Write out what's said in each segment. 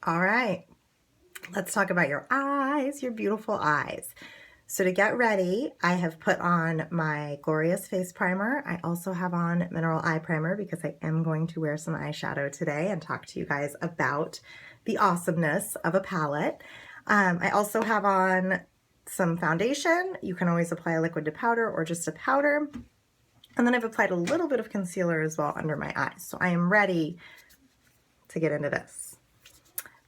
All right, let's talk about your eyes, your beautiful eyes. So to get ready, I have put on my Glorious Face Primer. I also have on Mineral Eye Primer because I am going to wear some eyeshadow today and talk to you guys about the awesomeness of a palette. I also have on some foundation. You can always apply a liquid to powder or just a powder. And then I've applied a little bit of concealer as well under my eyes. So I am ready to get into this.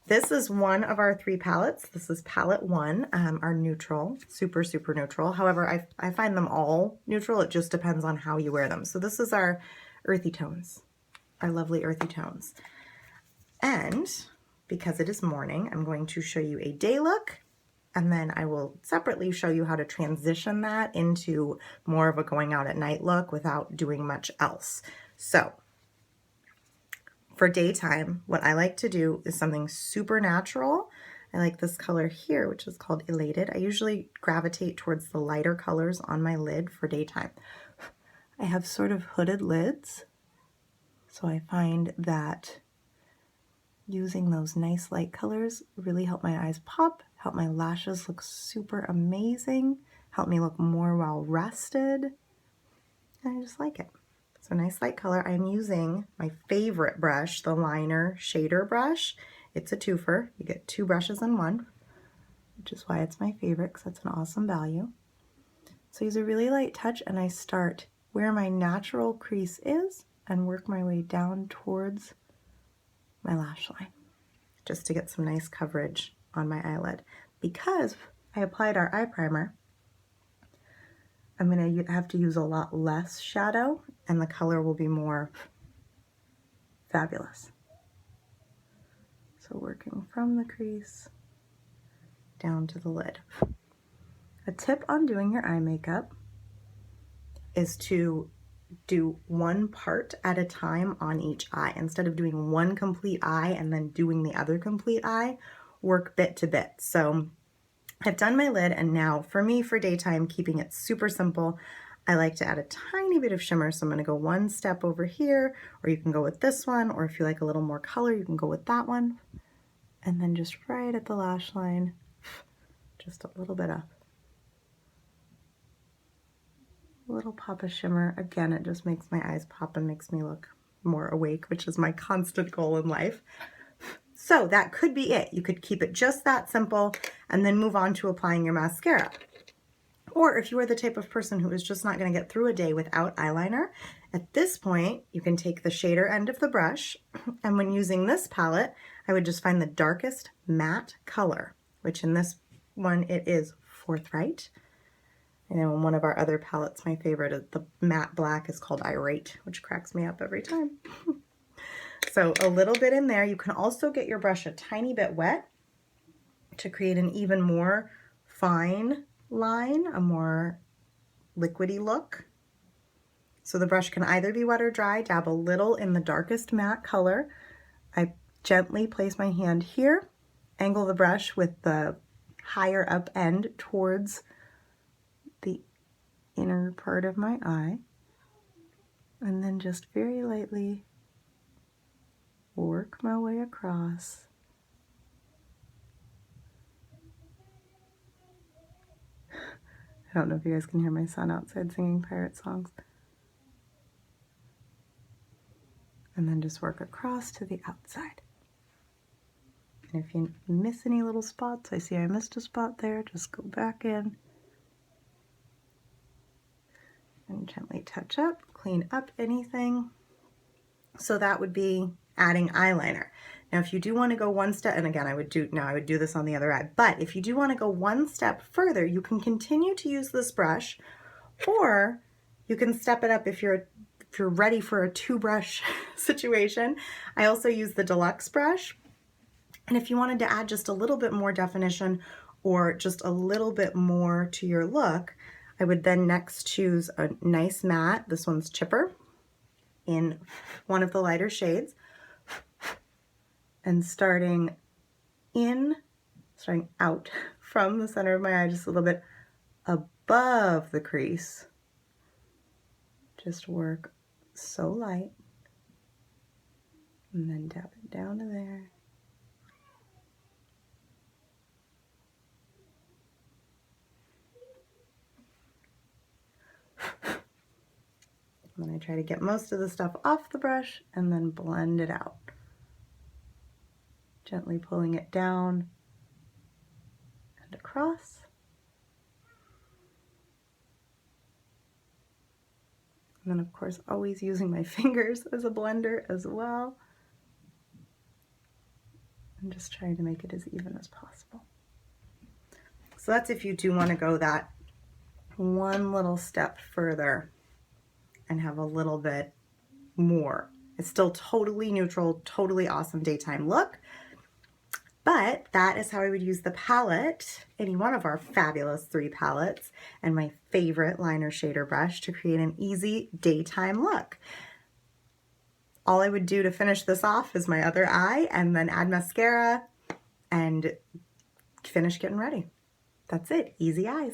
This is one of our 3 palettes. This is palette 1, our neutral, super neutral. However, I find them all neutral. It just depends on how you wear them. So this is our earthy tones, our lovely earthy tones. And because it is morning, I'm going to show you a day look, and then I will separately show you how to transition that into more of a going out at night look without doing much else. So for daytime, what I like to do is something super natural. I like this color here, which is called Elated. I usually gravitate towards the lighter colors on my lid for daytime. I have sort of hooded lids, so I find that using those nice light colors really help my eyes pop, help my lashes look super amazing, help me look more well rested, and I just like it. So nice light color. I'm using my favorite brush, the Liner Shader brush. It's a twofer. You get 2 brushes in one, which is why it's my favorite because that's an awesome value. So use a really light touch and I start where my natural crease is and work my way down towards my lash line just to get some nice coverage on my eyelid. Because I applied our eye primer, I'm going to have to use a lot less shadow and the color will be more fabulous. So working from the crease down to the lid. A tip on doing your eye makeup is to do one part at a time on each eye. Instead of doing one complete eye and then doing the other complete eye, work bit to bit. So I've done my lid, and now for me, for daytime, keeping it super simple, I like to add a tiny bit of shimmer. So I'm gonna go one step over here, or you can go with this one, or if you like a little more color, you can go with that one. And then just right at the lash line, just a little bit up. A little pop of shimmer. Again, it just makes my eyes pop and makes me look more awake, which is my constant goal in life. So that could be it. You could keep it just that simple and then move on to applying your mascara. Or if you are the type of person who is just not going to get through a day without eyeliner, at this point, you can take the shader end of the brush, and when using this palette, I would just find the darkest matte color, which in this one, it is Forthright. I know in one of our other palettes, my favorite, the matte black, is called Irate, which cracks me up every time. So a little bit in there. You can also get your brush a tiny bit wet to create an even more fine line, a more liquidy look. So the brush can either be wet or dry. Dab a little in the darkest matte color. I gently place my hand here, angle the brush with the higher up end towards the inner part of my eye, and then just very lightly work my way across. I don't know if you guys can hear my son outside singing pirate songs. And then just work across to the outside. And if you miss any little spots, I see I missed a spot there, just go back in and gently touch up, clean up anything. So that would be adding eyeliner. Now, if you do want to go one step, and again, I would do this on the other eye, but if you do want to go one step further, you can continue to use this brush, or you can step it up if you're ready for a 2-brush situation. I also use the Deluxe brush. And if you wanted to add just a little bit more definition or just a little bit more to your look, I would then next choose a nice matte. This one's Chipper in one of the lighter shades. And starting out from the center of my eye, just a little bit above the crease. Just work so light. And then dab it down to there. try to get most of the stuff off the brush and then blend it out. Gently pulling it down and across. And then of course always using my fingers as a blender as well. And just trying to make it as even as possible. So that's if you do want to go that one little step further and have a little bit more. It's still totally neutral, totally awesome daytime look. But that is how I would use the palette, any one of our fabulous 3 palettes, and my favorite liner shader brush to create an easy daytime look. All I would do to finish this off is my other eye and then add mascara and finish getting ready. That's it, easy eyes.